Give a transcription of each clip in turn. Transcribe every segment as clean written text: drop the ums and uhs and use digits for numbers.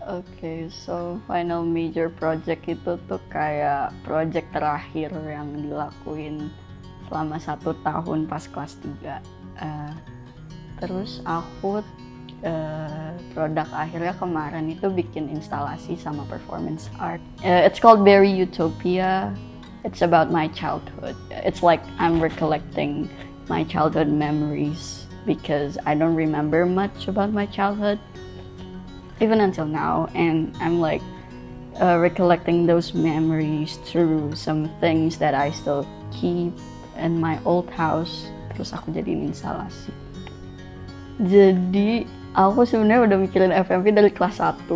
Oke, so final major project itu tuh kayak project terakhir yang dilakuin selama 1 tahun pas kelas 3. Terus aku produk akhirnya kemarin itu bikin instalasi sama performance art. It's called Berry Utopia. It's about my childhood. It's like I'm recollecting my childhood memories because I don't remember much about my childhood even until now, and I'm like recollecting those memories through some things that I still keep in my old house. Terus aku jadiin instalasi. Jadi aku sebenarnya udah mikirin FMV dari kelas 1.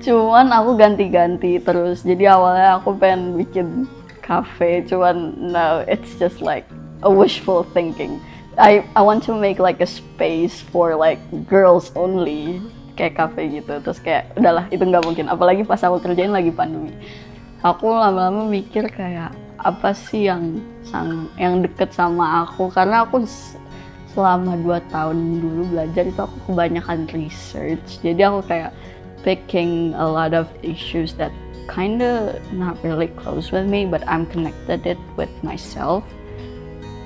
Cuman aku ganti-ganti terus. Jadi awalnya aku pengen bikin cafe, cuman no, it's just like a wishful thinking. I want to make like a space for like girls only, kayak cafe gitu. Terus kayak udahlah itu nggak mungkin. Apalagi pas aku kerjain lagi pandemi. Aku lama-lama mikir kayak apa sih yang deket sama aku, karena aku selama 2 tahun dulu belajar itu aku kebanyakan research. Jadi aku kayak picking a lot of issues that kinda not really close with me, but I'm connected it with myself.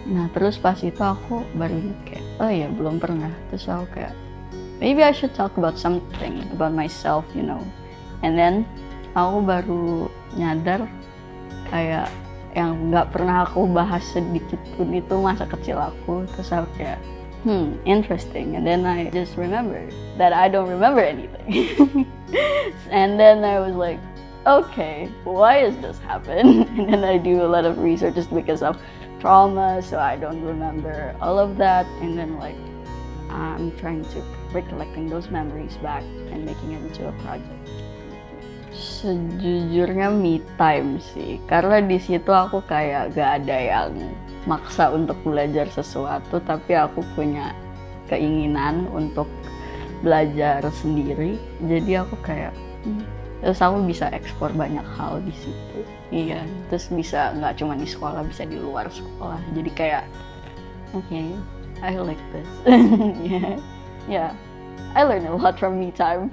Nah terus pas itu aku baru kayak, oh ya belum pernah. Terus aku kayak, maybe I should talk about something about myself, you know. And then aku baru nyadar kayak yang nggak pernah aku bahas sedikit pun itu masa kecil aku. Terus aku kayak, interesting. And then I just remember that I don't remember anything. And then I was like, okay, why is this happen? And then I do a lot of research just because of trauma, so I don't remember all of that. And then like I'm trying to recollecting those memories back and making it into a project. Sejujurnya me time sih, karena di situ aku kayak gak ada yang maksa untuk belajar sesuatu, tapi aku punya keinginan untuk belajar sendiri. Jadi aku kayak, terus aku bisa eksplor banyak hal di situ. Iya, terus bisa nggak cuma di sekolah, bisa di luar sekolah. Jadi kayak, okay, I like this. Yeah, I learn a lot from me time.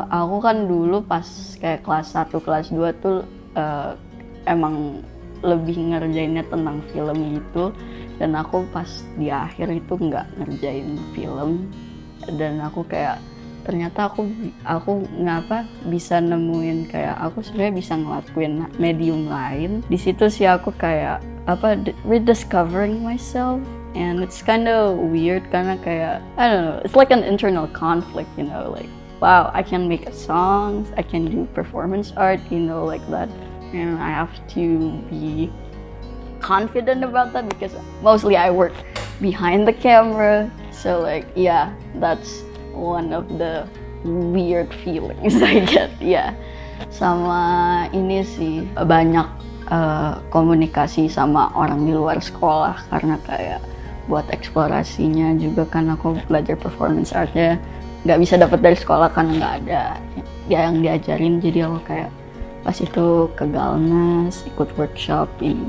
Aku kan dulu pas kayak kelas 1, kelas 2 tuh emang lebih ngerjainnya tentang film gitu. Dan aku pas di akhir itu nggak ngerjain film. Dan aku kayak, ternyata aku ngapa bisa nemuin kayak aku sebenarnya bisa ngelakuin medium lain. Di situ sih aku kayak rediscovering myself. And it's kind of weird karena kayak, I don't know, it's like an internal conflict, you know, like wow, I can make songs, I can do performance art, you know, like that. And I have to be confident about that because mostly I work behind the camera. So like, yeah, that's one of the weird feelings I get. Yeah. Sama ini sih, banyak komunikasi sama orang di luar sekolah, karena kayak buat eksplorasinya juga kan aku belajar performance artnya nggak bisa dapat dari sekolah karena nggak ada yang diajarin. Jadi aku kayak pas itu ke Galnas ikut workshop ini